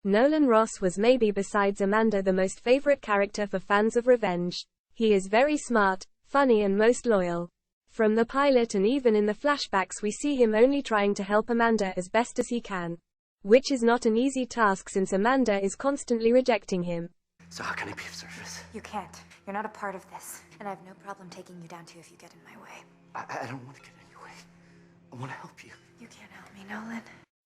Nolan Ross was maybe besides Amanda the most favorite character for fans of Revenge. He is very smart, funny and most loyal. From the pilot and even in the flashbacks we see him only trying to help Amanda as best as he can. Which is not an easy task since Amanda is constantly rejecting him. So how can I be of service? You can't. You're not a part of this. And I have no problem taking you down too if you get in my way. I don't want to get in your way. I want to help you. You can't help me, Nolan.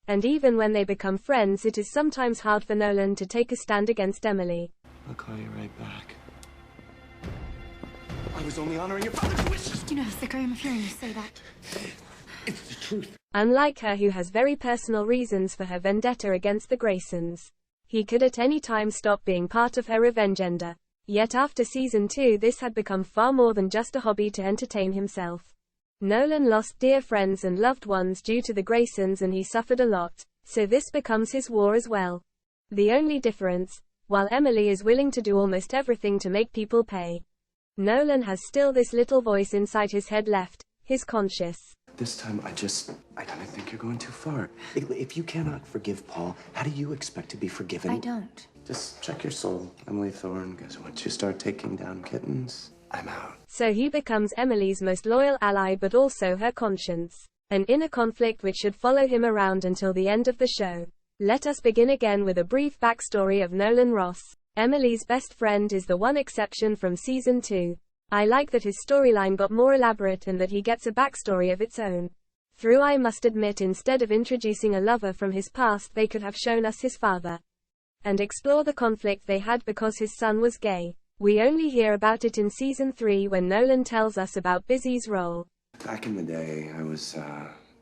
And even when they become friends it is sometimes hard for Nolan to take a stand against Emily. I'll call you right back. I was only honoring your father's wishes. Do you know how sick I am of hearing you say that? It's the truth. Unlike her who has very personal reasons for her vendetta against the Graysons. He could at any time stop being part of her revenge agenda. Yet after season 2 this had become far more than just a hobby to entertain himself. Nolan lost dear friends and loved ones due to the Graysons and he suffered a lot, so this becomes his war as well. The only difference, while Emily is willing to do almost everything to make people pay, Nolan has still this little voice inside his head left, his conscience. This time I don't think you're going too far. If you cannot forgive Paul, how do you expect to be forgiven? I don't. Just check your soul, Emily Thorne, because once you start taking down kittens, I'm out. So he becomes Emily's most loyal ally but also her conscience. An inner conflict which should follow him around until the end of the show. Let us begin again with a brief backstory of Nolan Ross. Emily's best friend is the one exception from season 2. I like that his storyline got more elaborate and that he gets a backstory of its own. Through I must admit instead of introducing a lover from his past they could have shown us his father. And explore the conflict they had because his son was gay. We only hear about it in season 3 when Nolan tells us about Busy's role. Back in the day, I was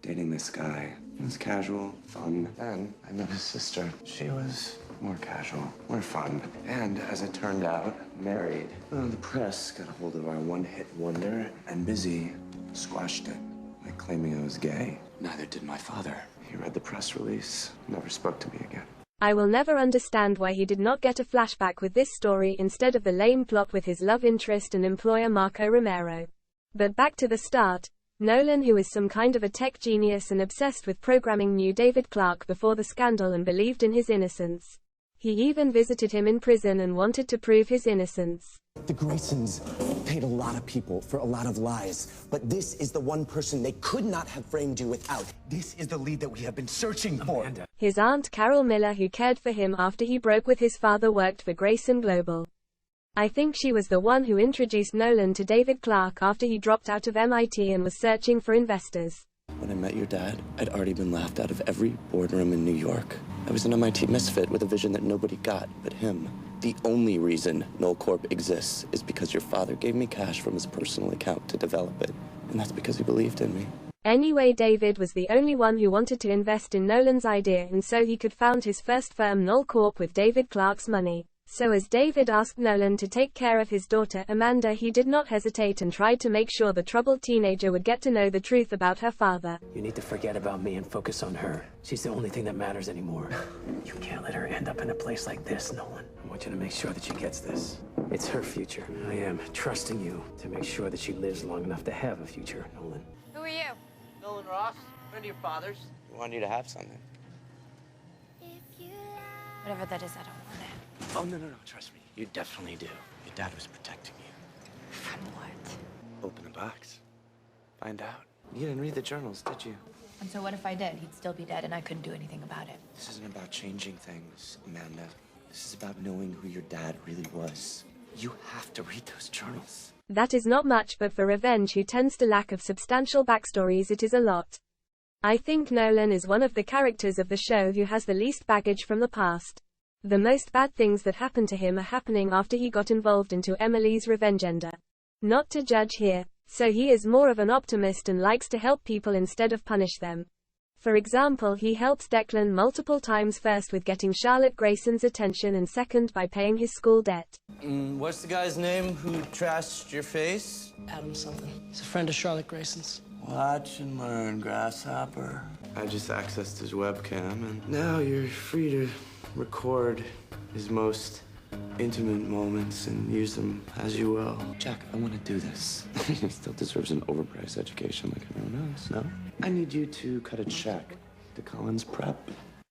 dating this guy. It was casual, fun. Then I met his sister. She was more casual, more fun. And as it turned out, married. The press got a hold of our one-hit wonder, and Busy squashed it by claiming I was gay. Neither did my father. He read the press release, never spoke to me again. I will never understand why he did not get a flashback with this story instead of the lame plot with his love interest and employer Marco Romero. But back to the start, Nolan, who is some kind of a tech genius and obsessed with programming, knew David Clarke before the scandal and believed in his innocence. He even visited him in prison and wanted to prove his innocence. The Graysons paid a lot of people for a lot of lies, but this is the one person they could not have framed you without. This is the lead that we have been searching for. Amanda. His aunt Carol Miller, who cared for him after he broke with his father, worked for Grayson Global. I think she was the one who introduced Nolan to David Clarke after he dropped out of MIT and was searching for investors. When I met your dad, I'd already been laughed out of every boardroom in New York. I was an MIT misfit with a vision that nobody got but him. The only reason NolCorp exists is because your father gave me cash from his personal account to develop it. And that's because he believed in me. Anyway, David was the only one who wanted to invest in Nolan's idea and so he could found his first firm NolCorp with David Clarke's money. So as David asked Nolan to take care of his daughter Amanda, he did not hesitate and tried to make sure the troubled teenager would get to know the truth about her father. You need to forget about me and focus on her. She's the only thing that matters anymore. You can't let her end up in a place like this, Nolan. I want you to make sure that she gets this. It's her future. I am trusting you to make sure that she lives long enough to have a future, Nolan. Who are you? Nolan Ross, friend of your father's. We want you to have something. Whatever that is, I don't want it. Oh, no, trust me. You definitely do. Your dad was protecting you. From what? Open the box. Find out. You didn't read the journals, did you? And so what if I did? He'd still be dead and I couldn't do anything about it. This isn't about changing things, Amanda. This is about knowing who your dad really was. You have to read those journals. That is not much, but for Revenge, who tends to lack of substantial backstories, it is a lot. I think Nolan is one of the characters of the show who has the least baggage from the past. The most bad things that happened to him are happening after he got involved into Emily's revenge agenda. Not to judge here, so he is more of an optimist and likes to help people instead of punish them. For example, he helps Declan multiple times, first with getting Charlotte Grayson's attention and second by paying his school debt. What's the guy's name who trashed your face? Adam something. He's a friend of Charlotte Grayson's. Watch and learn, grasshopper. I just accessed his webcam, and now you're free to record his most intimate moments and use them as you will. Jack, I want to do this. He still deserves an overpriced education like everyone else, no? I need you to cut a check to Colin's prep.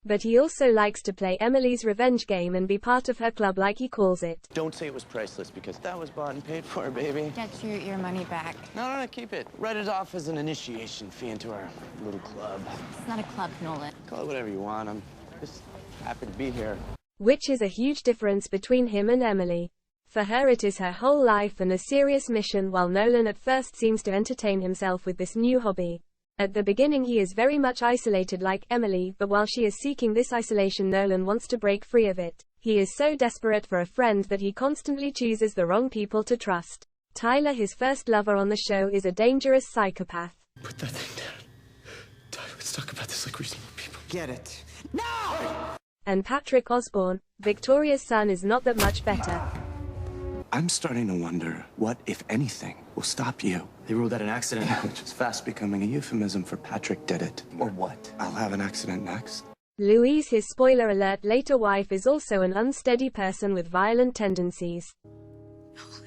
But he also likes to play Emily's revenge game and be part of her club like he calls it. Don't say it was priceless, because that was bought and paid for, baby. Get your money back. No, keep it. Write it off as an initiation fee into our little club. It's not a club, Nolan. Call it whatever you want. I'm just happy to be here. Which is a huge difference between him and Emily. For her it is her whole life and a serious mission, while Nolan at first seems to entertain himself with this new hobby. At the beginning he is very much isolated like Emily, but while she is seeking this isolation Nolan wants to break free of it. He is so desperate for a friend that he constantly chooses the wrong people to trust. Tyler, his first lover on the show, is a dangerous psychopath. Put that thing down. Tyler, let's talk about this like reasonable people. Get it. And Patrick Osborne, Victoria's son, is not that much better. I'm starting to wonder what, if anything, will stop you. They ruled that an accident. Which is fast becoming a euphemism for Patrick did it. Or what? I'll have an accident next. Louise, his spoiler alert later wife, is also an unsteady person with violent tendencies.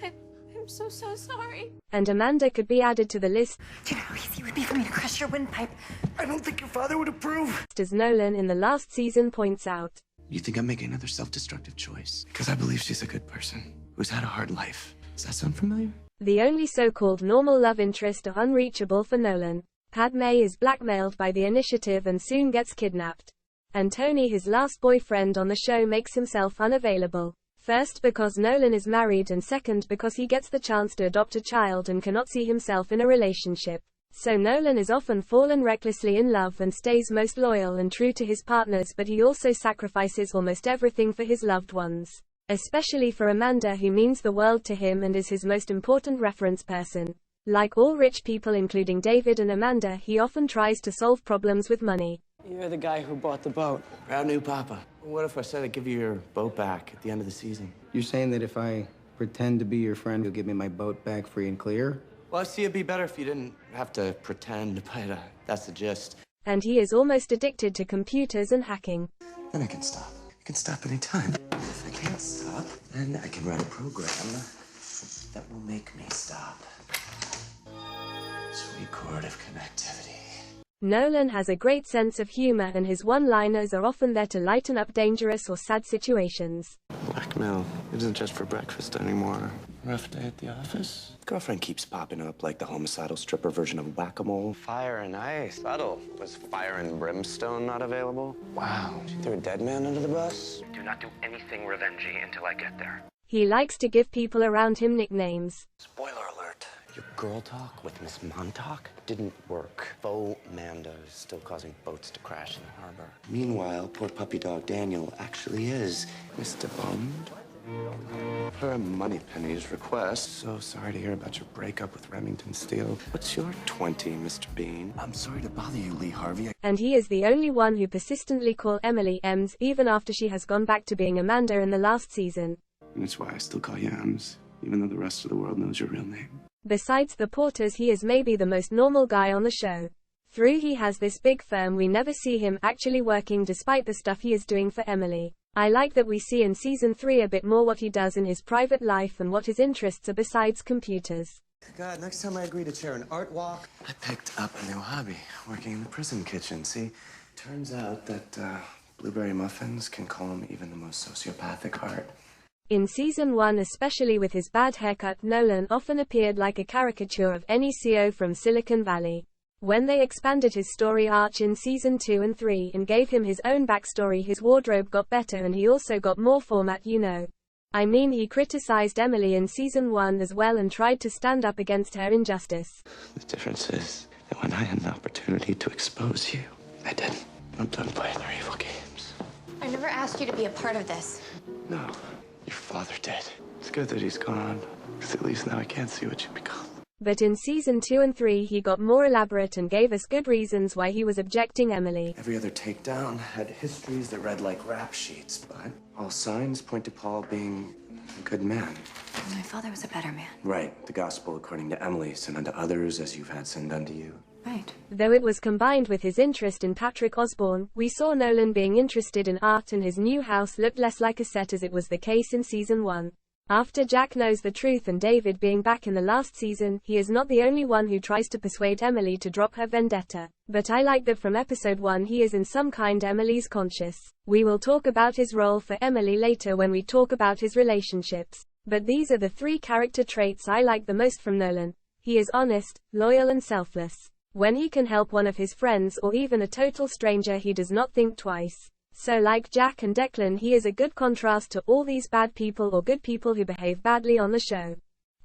I'm so sorry. And Amanda could be added to the list. Do you know how easy it would be for me to crush your windpipe? I don't think your father would approve. As Nolan in the last season points out. You think I'm making another self-destructive choice? Because I believe she's a good person who's had a hard life. Does that sound familiar? The only so-called normal love interest are unreachable for Nolan. Padme is blackmailed by the Initiative and soon gets kidnapped. And Tony, his last boyfriend on the show, makes himself unavailable. First because Nolan is married, and second because he gets the chance to adopt a child and cannot see himself in a relationship. So Nolan is often fallen recklessly in love and stays most loyal and true to his partners, but he also sacrifices almost everything for his loved ones. Especially for Amanda, who means the world to him and is his most important reference person. Like all rich people including David and Amanda, he often tries to solve problems with money. You're the guy who bought the boat. Proud new papa. What if I said I'd give you your boat back at the end of the season? You're saying that if I pretend to be your friend, you'll give me my boat back free and clear? Well, I see it'd be better if you didn't have to pretend, but that's the gist. And he is almost addicted to computers and hacking. Then I can stop. I can stop anytime. If I can't stop, then I can write a program that will make me stop. Sweet chord of connectivity. Nolan has a great sense of humor, and his one-liners are often there to lighten up dangerous or sad situations. Blackmail isn't just for breakfast anymore. Rough day at the office? Girlfriend keeps popping up like the homicidal stripper version of whack-a-mole. Fire and ice. Subtle. Was fire and brimstone not available? Wow. She threw a dead man under the bus? Do not do anything revengey until I get there. He likes to give people around him nicknames. Spoiler alert. Your girl talk with Miss Montauk didn't work. Fauxmanda is still causing boats to crash in the harbor. Meanwhile, poor puppy dog Daniel actually is Mr. Bond. Per Moneypenny's request, so sorry to hear about your breakup with Remington Steele. What's your 20, Mr. Bean? I'm sorry to bother you, Lee Harvey. And he is the only one who persistently calls Emily Ems, even after she has gone back to being Amanda in the last season. And that's why I still call you Ems, even though the rest of the world knows your real name. Besides the Porters, he is maybe the most normal guy on the show. Through he has this big firm, we never see him actually working despite the stuff he is doing for Emily. I like that we see in season 3 a bit more what he does in his private life and what his interests are besides computers. God, next time I agree to chair an art walk, I picked up a new hobby, working in the prison kitchen. See, turns out that blueberry muffins can calm even the most sociopathic heart. In season 1, especially with his bad haircut, Nolan often appeared like a caricature of any CEO from Silicon Valley. When they expanded his story arc in season 2 and 3 and gave him his own backstory, his wardrobe got better and he also got more format, you know. I mean, he criticized Emily in season 1 as well and tried to stand up against her injustice. The difference is that when I had an opportunity to expose you, I didn't. I'm done playing their evil games. I never asked you to be a part of this. No, your father did. It's good that he's gone, because at least now I can't see what you become. But in season 2 and 3 he got more elaborate and gave us good reasons why he was objecting Emily. Every other takedown had histories that read like rap sheets, but all signs point to Paul being a good man. My father was a better man. Right. The gospel according to Emily, sin unto others as you've had sin done to you. Right. Though it was combined with his interest in Patrick Osborne, we saw Nolan being interested in art, and his new house looked less like a set as it was the case in season 1. After Jack knows the truth and David being back in the last season, he is not the only one who tries to persuade Emily to drop her vendetta. But I like that from episode 1 he is in some kind Emily's conscious. We will talk about his role for Emily later when we talk about his relationships. But these are the 3 character traits I like the most from Nolan. He is honest, loyal and selfless. When he can help one of his friends or even a total stranger he does not think twice. So like Jack and Declan, he is a good contrast to all these bad people or good people who behave badly on the show.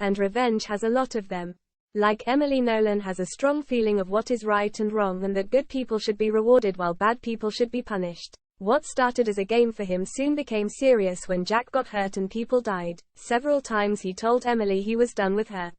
And revenge has a lot of them. Like Emily, Nolan has a strong feeling of what is right and wrong and that good people should be rewarded while bad people should be punished. What started as a game for him soon became serious when Jack got hurt and people died. Several times he told Emily he was done with her.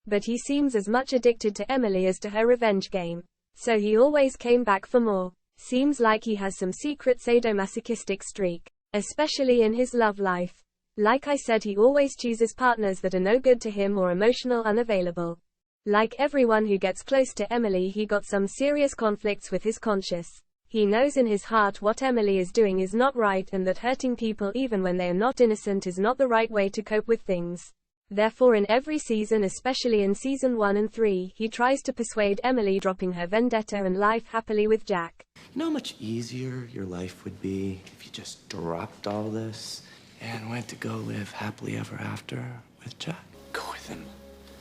But he seems as much addicted to Emily as to her revenge game. So he always came back for more. Seems like he has some secret sadomasochistic streak, especially in his love life. Like I said, he always chooses partners that are no good to him or emotional unavailable. Like everyone who gets close to Emily, he got some serious conflicts with his conscience. He knows in his heart what Emily is doing is not right and that hurting people even when they are not innocent is not the right way to cope with things. Therefore in every season, especially in season 1 and 3, he tries to persuade Emily dropping her vendetta and life happily with Jack. You know how much easier your life would be if you just dropped all this and went to go live happily ever after with Jack? Go with him.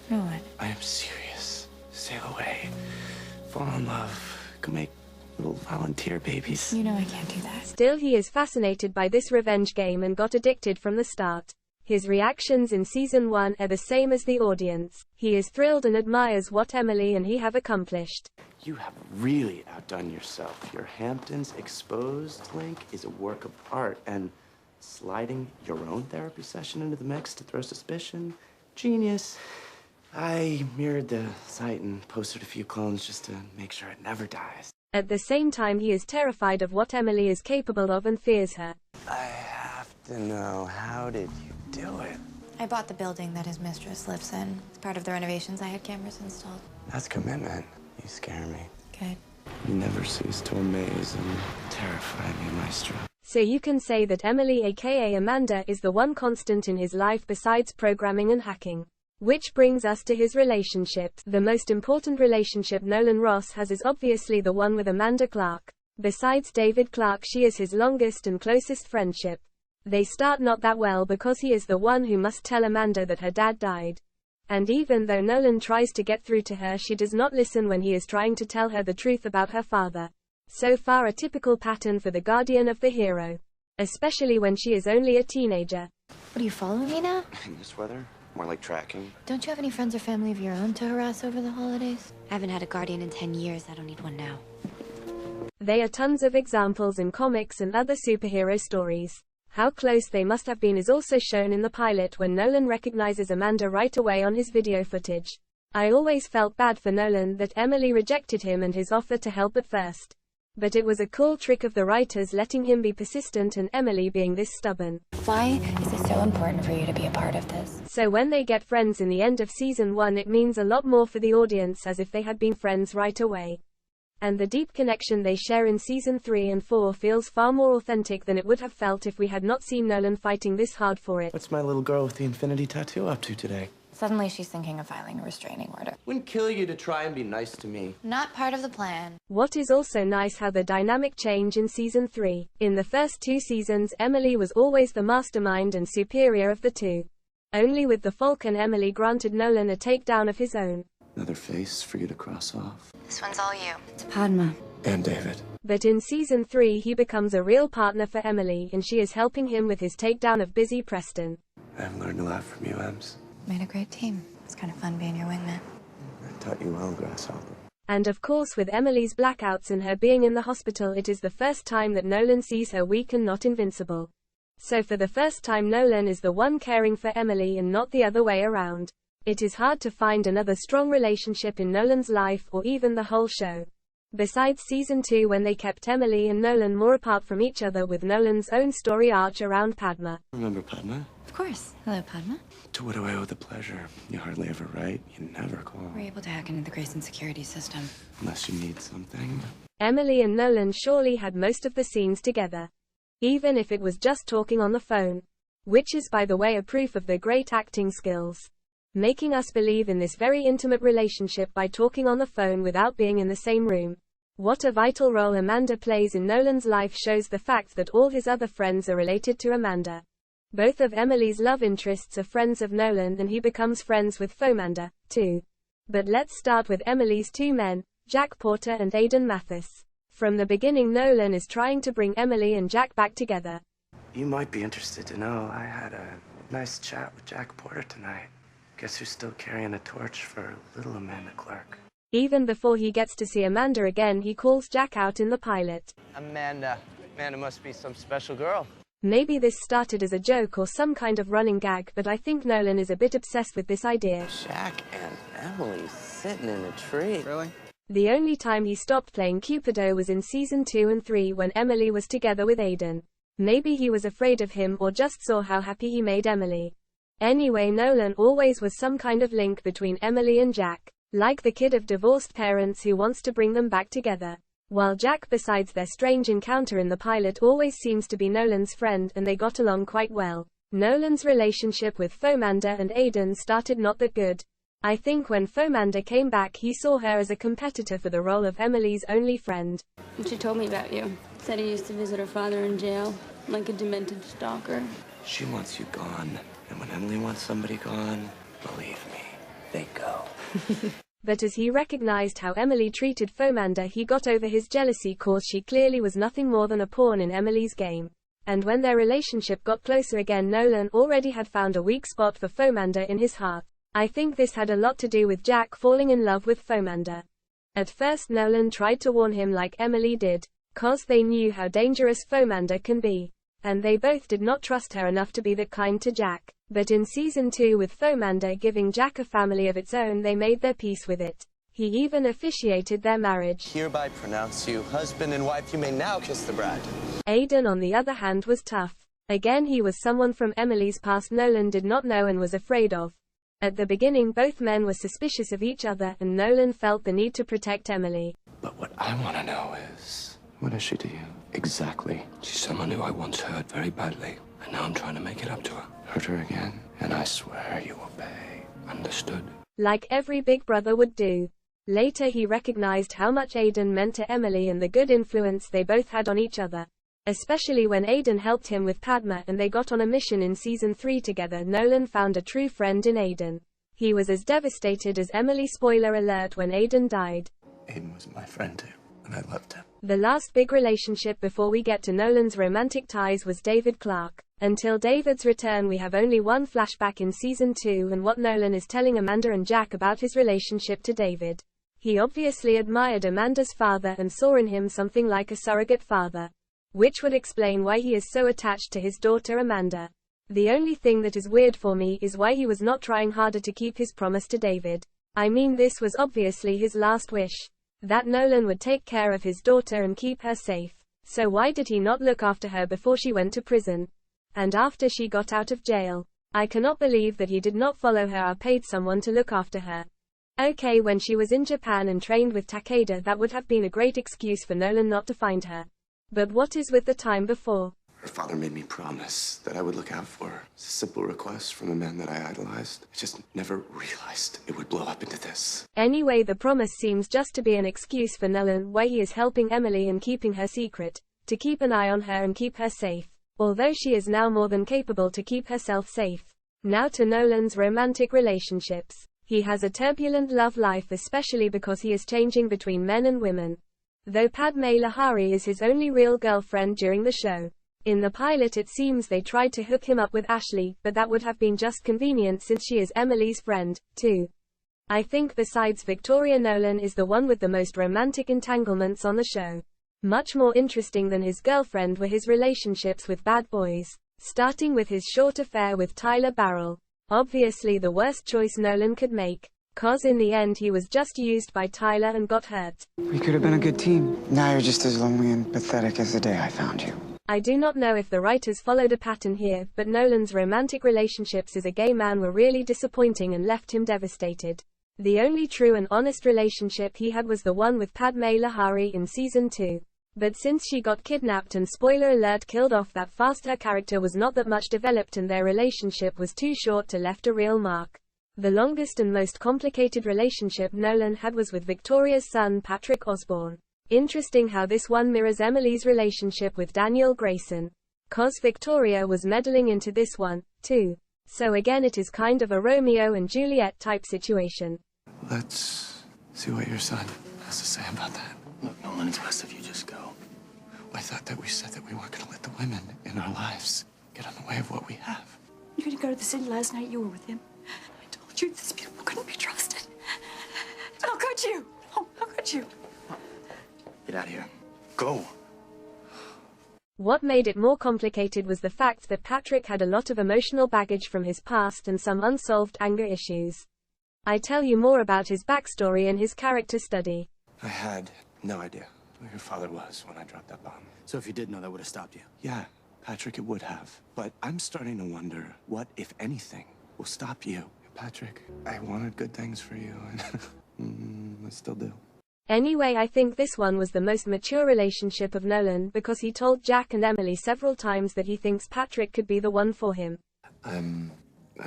Nolan. I am serious. Sail away. Fall in love. Go make little volunteer babies. You know I can't do that. Still, he is fascinated by this revenge game and got addicted from the start. His reactions in season 1 are the same as the audience. He is thrilled and admires what Emily and he have accomplished. You have really outdone yourself. Your Hamptons exposed link is a work of art, and sliding your own therapy session into the mix to throw suspicion? Genius. I mirrored the site and posted a few clones just to make sure it never dies. At the same time, he is terrified of what Emily is capable of and fears her. I have to know, how did you do it? I bought the building that his mistress lives in. As part of the renovations, I had cameras installed. That's commitment. You scare me. Good. You never cease to amaze and terrify me, Maestro. So you can say that Emily aka Amanda is the one constant in his life besides programming and hacking. Which brings us to his relationships. The most important relationship Nolan Ross has is obviously the one with Amanda Clarke. Besides David Clarke, she is his longest and closest friendship. They start not that well because he is the one who must tell Amanda that her dad died. And even though Nolan tries to get through to her, she does not listen when he is trying to tell her the truth about her father. So far a typical pattern for the guardian of the hero. Especially when she is only a teenager. What, are you following me now? In this weather? More like tracking. Don't you have any friends or family of your own to harass over the holidays? I haven't had a guardian in 10 years. I don't need one now. There are tons of examples in comics and other superhero stories. How close they must have been is also shown in the pilot when Nolan recognizes Amanda right away on his video footage. I always felt bad for Nolan that Emily rejected him and his offer to help at first. But it was a cool trick of the writers letting him be persistent and Emily being this stubborn. Why is it so important for you to be a part of this? So when they get friends in the end of season 1, it means a lot more for the audience as if they had been friends right away. And the deep connection they share in season 3 and 4 feels far more authentic than it would have felt if we had not seen Nolan fighting this hard for it. What's my little girl with the infinity tattoo up to today? Suddenly she's thinking of filing a restraining order. Wouldn't kill you to try and be nice to me. Not part of the plan. What is also nice how the dynamic change in season 3. In the first 2 seasons, Emily was always the mastermind and superior of the two. Only with the Falcon, Emily granted Nolan a takedown of his own. Another face for you to cross off. This one's all you. It's Padma. And David. But in season 3 he becomes a real partner for Emily and she is helping him with his takedown of Busy Preston. I've learned a lot from you, Ems. Made a great team. It's kind of fun being your wingman. I taught you well, Grasshopper. And of course with Emily's blackouts and her being in the hospital, it is the first time that Nolan sees her weak and not invincible. So for the first time Nolan is the one caring for Emily and not the other way around. It is hard to find another strong relationship in Nolan's life or even the whole show. Besides season 2 when they kept Emily and Nolan more apart from each other with Nolan's own story arc around Padma. Remember Padma? Of course. Hello, Padma. To what do I owe the pleasure? You hardly ever write. You never call. We're able to hack into the Graysons security system. Unless you need something. Emily and Nolan surely had most of the scenes together. Even if it was just talking on the phone. Which is by the way a proof of their great acting skills. Making us believe in this very intimate relationship by talking on the phone without being in the same room. What a vital role Amanda plays in Nolan's life shows the fact that all his other friends are related to Amanda. Both of Emily's love interests are friends of Nolan and he becomes friends with Fauxmanda, too. But let's start with Emily's two men, Clarke-Porter and Aiden Matthis. From the beginning Nolan is trying to bring Emily and Jack back together. You might be interested to know I had a nice chat with Clarke-Porter tonight. Guess who's still carrying a torch for little Amanda Clarke? Even before he gets to see Amanda again, he calls Jack out in the pilot. Amanda must be some special girl. Maybe this started as a joke or some kind of running gag, but I think Nolan is a bit obsessed with this idea. Jack and Emily sitting in a tree. Really? The only time he stopped playing Cupido was in season 2 and 3 when Emily was together with Aiden. Maybe he was afraid of him or just saw how happy he made Emily. Anyway, Nolan always was some kind of link between Emily and Jack, like the kid of divorced parents who wants to bring them back together. While Jack, besides their strange encounter in the pilot, always seems to be Nolan's friend and they got along quite well. Nolan's relationship with Fauxmanda and Aiden started not that good. I think when Fauxmanda came back he saw her as a competitor for the role of Emily's only friend. She told me about you. Said he used to visit her father in jail, like a demented stalker. She wants you gone. And when Emily wants somebody gone, believe me, they go. But as he recognized how Emily treated Fauxmanda, he got over his jealousy, cause she clearly was nothing more than a pawn in Emily's game. And when their relationship got closer again, Nolan already had found a weak spot for Fauxmanda in his heart. I think this had a lot to do with Jack falling in love with Fauxmanda. At first Nolan tried to warn him like Emily did, cause they knew how dangerous Fauxmanda can be. And they both did not trust her enough to be that kind to Jack. But in season 2, with Fauxmanda giving Jack a family of its own, they made their peace with it. He even officiated their marriage. Hereby pronounce you husband and wife. You may now kiss the bride. Aiden, on the other hand, was tough. Again, he was someone from Emily's past Nolan did not know and was afraid of. At the beginning, both men were suspicious of each other, and Nolan felt the need to protect Emily. But what I want to know is, what is she to you? Exactly. She's someone who I once hurt very badly, and now I'm trying to make it up to her. Hurt her again, and I swear you will pay. Understood. Like every big brother would do. Later he recognized how much Aiden meant to Emily and the good influence they both had on each other. Especially when Aiden helped him with Padma and they got on a mission in season 3 together. Nolan found a true friend in Aiden. He was as devastated as Emily, spoiler alert, when Aiden died. Aiden was my friend too, and I loved him. The last big relationship before we get to Nolan's romantic ties was David Clarke. Until David's return we have only one flashback in season 2 and what Nolan is telling Amanda and Jack about his relationship to David. He obviously admired Amanda's father and saw in him something like a surrogate father. Which would explain why he is so attached to his daughter Amanda. The only thing that is weird for me is why he was not trying harder to keep his promise to David. I mean, this was obviously his last wish. That Nolan would take care of his daughter and keep her safe. So why did he not look after her before she went to prison? And after she got out of jail? I cannot believe that he did not follow her or paid someone to look after her. Okay, when she was in Japan and trained with Takeda, that would have been a great excuse for Nolan not to find her. But what is with the time before? Her father made me promise that I would look out for her. It's a simple request from the man that I idolized. I just never realized it would blow up into this. Anyway, the promise seems just to be an excuse for Nolan why he is helping Emily and keeping her secret, to keep an eye on her and keep her safe. Although she is now more than capable to keep herself safe. Now to Nolan's romantic relationships. He has a turbulent love life, especially because he is changing between men and women. Though Padme Lahari is his only real girlfriend during the show. In the pilot it seems they tried to hook him up with Ashley, but that would have been just convenient since she is Emily's friend, too. I think besides Victoria, Nolan is the one with the most romantic entanglements on the show. Much more interesting than his girlfriend were his relationships with bad boys, starting with his short affair with Tyler Barrell. Obviously the worst choice Nolan could make, cause in the end he was just used by Tyler and got hurt. We could have been a good team. Now you're just as lonely and pathetic as the day I found you. I do not know if the writers followed a pattern here, but Nolan's romantic relationships as a gay man were really disappointing and left him devastated. The only true and honest relationship he had was the one with Padme Lahari in season 2. But since she got kidnapped and spoiler alert killed off that fast, her character was not that much developed and their relationship was too short to left a real mark. The longest and most complicated relationship Nolan had was with Victoria's son Patrick Osborne. Interesting how this one mirrors Emily's relationship with Daniel Grayson. 'Cause Victoria was meddling into this one, too. So again it is kind of a Romeo and Juliet type situation. Let's see what your son has to say about that. Look, Nolan, it's best if you just go. I thought that we said that we weren't going to let the women in our lives get in the way of what we have. You didn't go to the city last night. You were with him. I told you these people couldn't be trusted. How could you? Oh, how could you? Get out of here. Go. What made it more complicated was the fact that Patrick had a lot of emotional baggage from his past and some unsolved anger issues. I tell you more about his backstory in his character study. I had no idea who your father was when I dropped that bomb. So if you did know, that would have stopped you? Yeah, Patrick, it would have. But I'm starting to wonder what, if anything, will stop you. Patrick, I wanted good things for you, and I still do. Anyway, I think this one was the most mature relationship of Nolan because he told Jack and Emily several times that he thinks Patrick could be the one for him. I'm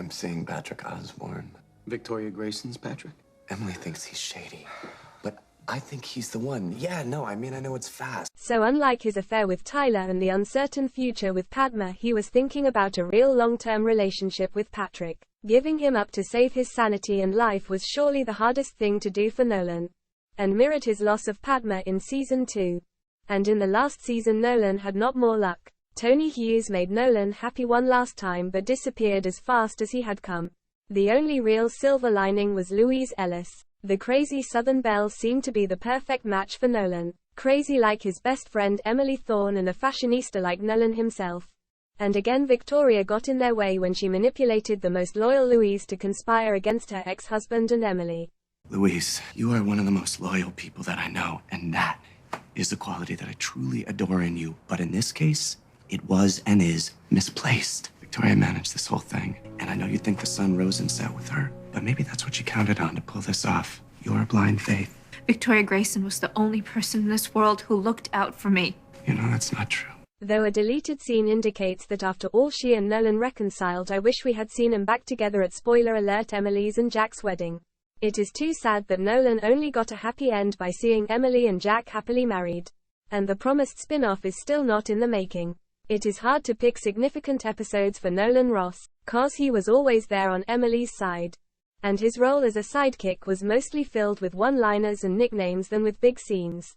seeing Patrick Osborne. Victoria Grayson's Patrick? Emily thinks he's shady, but I think he's the one. Yeah, no, I mean, I know it's fast. So unlike his affair with Tyler and the uncertain future with Padma, he was thinking about a real long-term relationship with Patrick. Giving him up to save his sanity and life was surely the hardest thing to do for Nolan. And mirrored his loss of Padma in season 2. And in the last season Nolan had not more luck. Tony Hughes made Nolan happy one last time but disappeared as fast as he had come. The only real silver lining was Louise Ellis. The crazy Southern belle seemed to be the perfect match for Nolan. Crazy like his best friend Emily Thorne and a fashionista like Nolan himself. And again Victoria got in their way when she manipulated the most loyal Louise to conspire against her ex-husband and Emily. Louise, you are one of the most loyal people that I know, and that is the quality that I truly adore in you. But in this case, it was and is misplaced. Victoria managed this whole thing, and I know you think the sun rose and set with her, but maybe that's what you counted on to pull this off. Your blind faith. Victoria Grayson was the only person in this world who looked out for me. You know, that's not true. Though a deleted scene indicates that after all she and Nolan reconciled, I wish we had seen them back together at spoiler alert Emily's and Jack's wedding. It is too sad that Nolan only got a happy end by seeing Emily and Jack happily married. And the promised spin-off is still not in the making. It is hard to pick significant episodes for Nolan Ross, 'cause he was always there on Emily's side. And his role as a sidekick was mostly filled with one-liners and nicknames than with big scenes.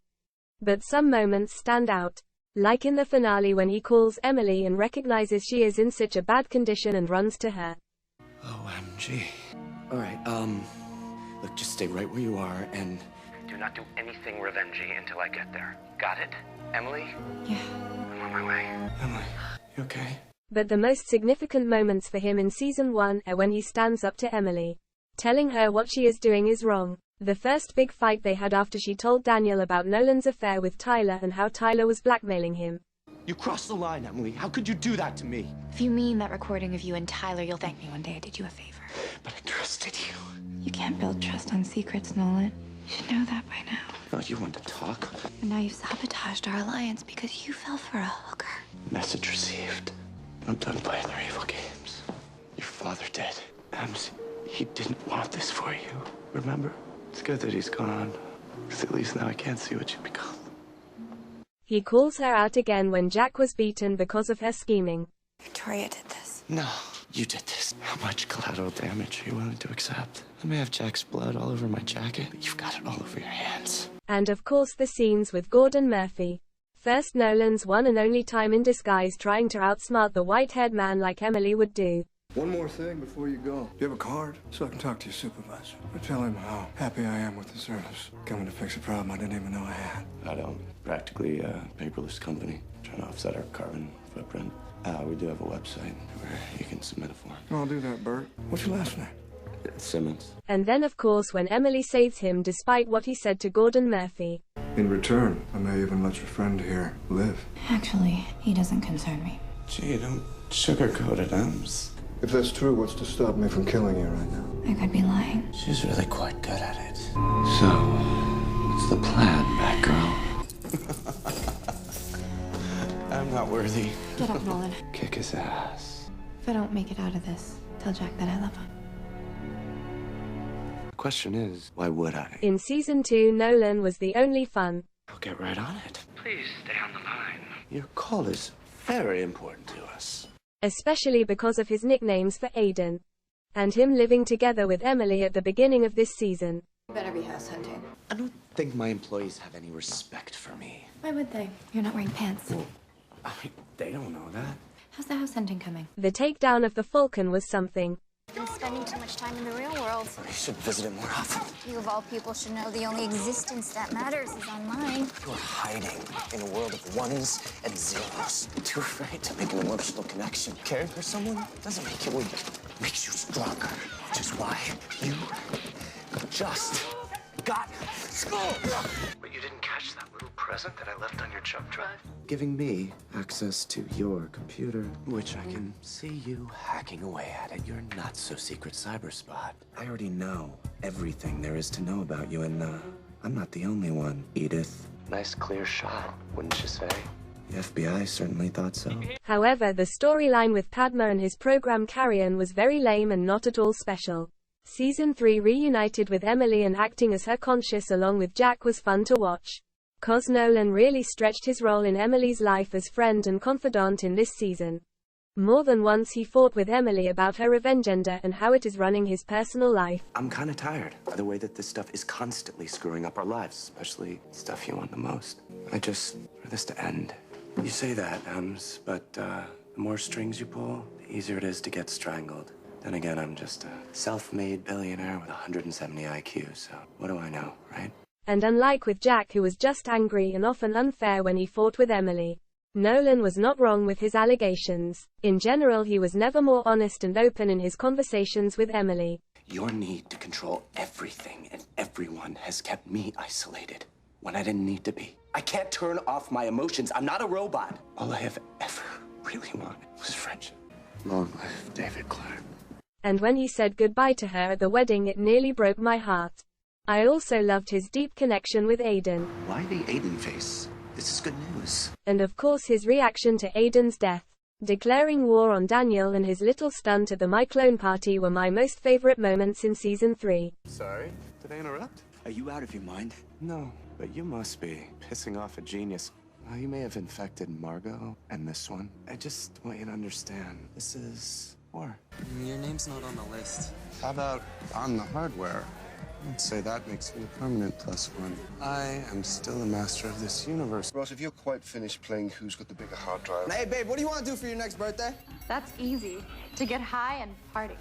But some moments stand out. Like in the finale when he calls Emily and recognizes she is in such a bad condition and runs to her. OMG. All right, look, just stay right where you are and... Do not do anything revengey until I get there. Got it? Emily? Yeah. I'm on my way. Emily, you okay? But the most significant moments for him in season 1 are when he stands up to Emily, telling her what she is doing is wrong. The first big fight they had after she told Daniel about Nolan's affair with Tyler and how Tyler was blackmailing him. You crossed the line, Emily. How could you do that to me? If you mean that recording of you and Tyler, you'll thank me one day I did you a favor. But I trusted you. You can't build trust on secrets, Nolan. You should know that by now. Oh, you want to talk? And now you've sabotaged our alliance because you fell for a hooker. Message received. I'm done playing their evil games. Your father did. Ems, he didn't want this for you. Remember? It's good that he's gone. 'Cause at least now I can't see what you become. He calls her out again when Jack was beaten because of her scheming. Victoria did this. No, you did this. How much collateral damage are you willing to accept? I may have Jack's blood all over my jacket, but you've got it all over your hands. And of course the scenes with Gordon Murphy. First Nolan's one and only time in disguise trying to outsmart the white-haired man like Emily would do. One more thing before you go. Do you have a card? So I can talk to your supervisor. Or tell him how happy I am with the service. Coming to fix a problem I didn't even know I had. I don't. Practically a paperless company. Trying to offset our carbon footprint. We do have a website where you can submit a form. I'll do that, Bert. What's your last name? Simmons. And then of course when Emily saves him despite what he said to Gordon Murphy. In return, I may even let your friend here live. Actually, he doesn't concern me. Gee, don't sugarcoat it, Ems. If that's true, what's to stop me from killing you right now? I could be lying. She's really quite good at it. So, what's the plan, Batgirl? I'm not worthy. Get up, Nolan. Kick his ass. If I don't make it out of this, tell Jack that I love him. The question is, why would I? In season 2, Nolan was the only fun. I'll get right on it. Please stay on the line. Your call is very important to us. Especially because of his nicknames for Aiden. And him living together with Emily at the beginning of this season. Better be house hunting. I don't think my employees have any respect for me. Why would they? You're not wearing pants. Well, I mean, they don't know that. How's the house hunting coming? The takedown of the Falcon was something. I'm spending too much time in the real world. You should visit it more often. You of all people should know the only existence that matters is online. You're hiding in a world of ones and zeros. Too afraid to make an emotional connection. Caring for someone doesn't make you weak. It makes you stronger. Which is why you just got school. But you didn't catch that little present that I left on your jump drive? Giving me access to your computer, which I can see you hacking away at your not-so-secret cyber spot. I already know everything there is to know about you, and I'm not the only one, Edith. Nice clear shot, wouldn't you say? The FBI certainly thought so. However, the storyline with Padma and his program Carrion was very lame and not at all special. Season 3 reunited with Emily and acting as her conscience along with Jack was fun to watch. Cos Nolan really stretched his role in Emily's life as friend and confidant in this season. More than once he fought with Emily about her revenge agenda and how it is running his personal life. I'm kind of tired of the way that this stuff is constantly screwing up our lives, especially stuff you want the most. I just, for this to end. You say that, Ems, but the more strings you pull, the easier it is to get strangled. Then again, I'm just a self-made billionaire with 170 IQ, so what do I know, right? And unlike with Jack, who was just angry and often unfair when he fought with Emily, Nolan was not wrong with his allegations. In general, he was never more honest and open in his conversations with Emily. Your need to control everything and everyone has kept me isolated when I didn't need to be. I can't turn off my emotions. I'm not a robot. All I have ever really wanted was friendship. Long live David Clarke. And when he said goodbye to her at the wedding, it nearly broke my heart. I also loved his deep connection with Aiden. Why the Aiden face? This is good news. And of course his reaction to Aiden's death. Declaring war on Daniel and his little stunt at the My Clone party were my most favorite moments in season 3. Sorry, did I interrupt? Are you out of your mind? No, but you must be pissing off a genius. You may have infected Margot and this one. I just want you to understand, this is war. Your name's not on the list. How about on the hardware? I'd say that makes you a permanent +1. I am still a master of this universe. Ross, if you're quite finished playing who's got the bigger hard drive... Hey, babe, what do you want to do for your next birthday? That's easy. To get high and party.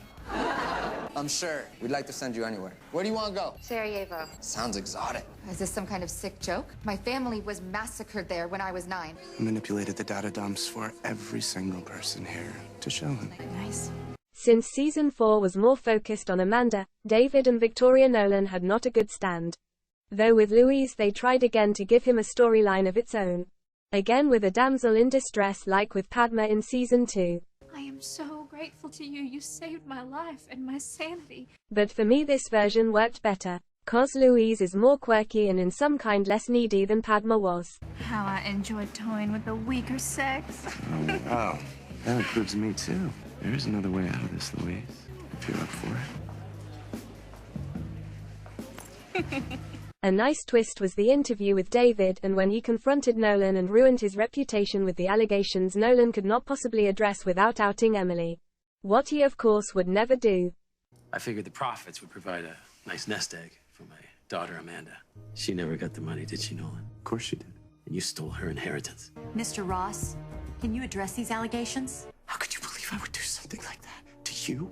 I'm sure. We'd like to send you anywhere. Where do you want to go? Sarajevo. Sounds exotic. Is this some kind of sick joke? My family was massacred there when I was 9. I manipulated the data dumps for every single person here to show them. Nice. Since season 4 was more focused on Amanda, David and Victoria Nolan had not a good stand. Though with Louise they tried again to give him a storyline of its own. Again with a damsel in distress like with Padma in season 2. I am so grateful to you. You saved my life and my sanity. But for me this version worked better. Cos Louise is more quirky and in some kind less needy than Padma was. How I enjoyed toying with the weaker sex. Oh, wow. That includes me too. There's another way out of this, Louise, if you're up for it. A nice twist was the interview with David, and when he confronted Nolan and ruined his reputation with the allegations Nolan could not possibly address without outing Emily. What he of course would never do. I figured the profits would provide a nice nest egg for my daughter Amanda. She never got the money, did she, Nolan? Of course she did. And you stole her inheritance. Mr. Ross, can you address these allegations? How could you believe I would do something like that? To you?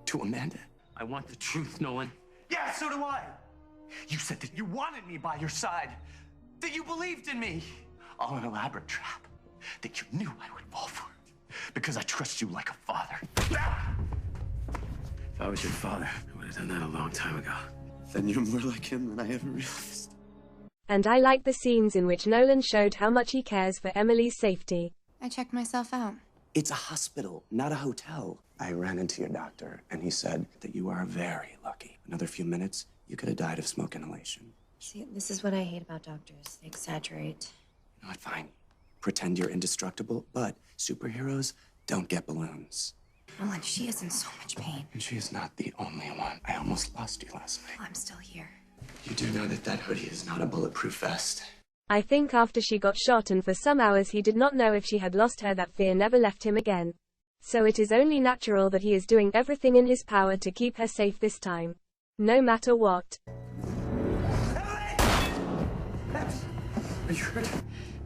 To Amanda? I want the truth, Nolan. Yeah, so do I. You said that you wanted me by your side, that you believed in me. All an elaborate trap that you knew I would fall for, because I trust you like a father. If I was your father, I would have done that a long time ago. Then you're more like him than I ever realized. And I like the scenes in which Nolan showed how much he cares for Emily's safety. I checked myself out. It's a hospital, not a hotel. I ran into your doctor, and he said that you are very lucky. Another few minutes, you could have died of smoke inhalation. See, this is what I hate about doctors. They exaggerate. You know what, fine. pretend you're indestructible, but superheroes don't get balloons. Nolan, she is in so much pain. And she is not the only one. I almost lost you last night. I'm still here. You do know that that hoodie is not a bulletproof vest. I think after she got shot and for some hours he did not know if she had lost her, that fear never left him again. So it is only natural that he is doing everything in his power to keep her safe this time. No matter what. Are you hurt?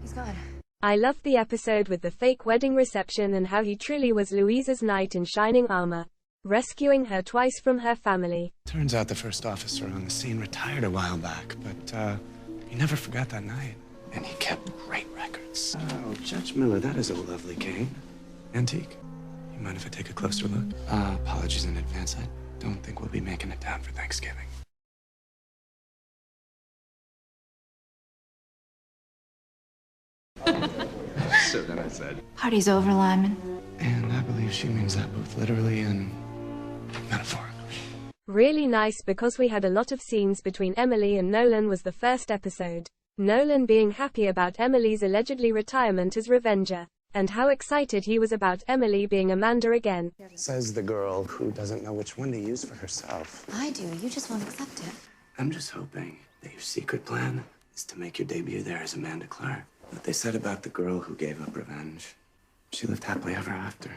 He's gone. I loved the episode with the fake wedding reception and how he truly was Louise's knight in shining armor, rescuing her twice from her family. Turns out the first officer on the scene retired a while back, but he never forgot that night. And he kept great records. Oh, Judge Miller, that is a lovely cane. Antique. You mind if I take a closer look? Apologies in advance. I don't think we'll be making it down for Thanksgiving. So then I said, Party's over, Lyman. and I believe she means that both literally and metaphorically. Really nice, because we had a lot of scenes between Emily and Nolan was the first episode. Nolan being happy about Emily's allegedly retirement as Revenger, and how excited he was about Emily being Amanda again. Says the girl who doesn't know which one to use for herself. I do, you just won't accept it. I'm just hoping that your secret plan is to make your debut there as Amanda Clarke. What they said about the girl who gave up revenge. She lived happily ever after.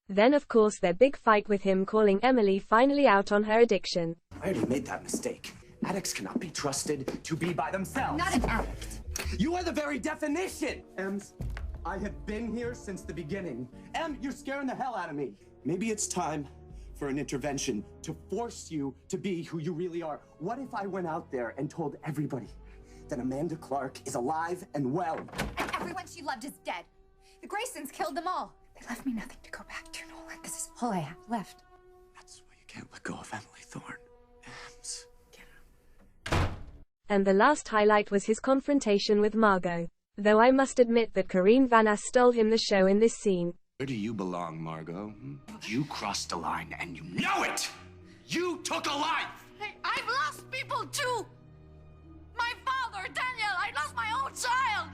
Then of course their big fight with him calling Emily finally out on her addiction. I already made that mistake. Addicts cannot be trusted to be by themselves. Not an addict. You are the very definition! Ems, I have been here since the beginning. Em, you're scaring the hell out of me. Maybe it's time for an intervention to force you to be who you really are. What if I went out there and told everybody that Amanda Clarke is alive and well? And everyone she loved is dead. The Graysons killed them all. They left me nothing to go back to, Nolan. This is all I have left. That's why you can't let go of Emily Thorne. Ems. And the last highlight was his confrontation with Margot. Though I must admit that Corinne Vanass stole him the show in this scene. Where do you belong, Margot? You crossed a line and you know it! You took a life! Hey, I've lost people too! My father, Daniel, I lost my own child!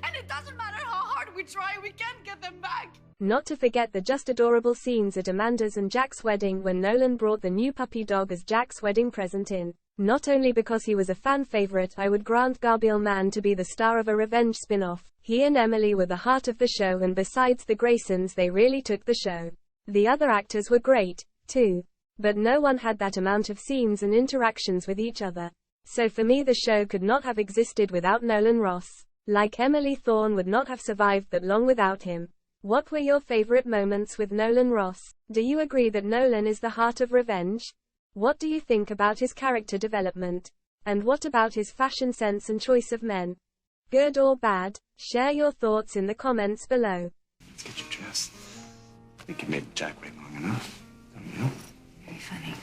And it doesn't matter how hard we try, we can't get them back! Not to forget the just adorable scenes at Amanda's and Jack's wedding when Nolan brought the new puppy dog as Jack's wedding present in. Not only because he was a fan favorite, I would grant Gabriel Mann to be the star of a revenge spin-off. He and Emily were the heart of the show, and besides the Graysons, they really took the show. The other actors were great, too. But no one had that amount of scenes and interactions with each other. So for me the show could not have existed without Nolan Ross. Like Emily Thorne would not have survived that long without him. What were your favorite moments with Nolan Ross? Do you agree that Nolan is the heart of revenge? What do you think about his character development? And what about his fashion sense and choice of men? Good or bad? Share your thoughts in the comments below. Let's get you dressed. I think you made Jack wait long enough, don't you? Very funny.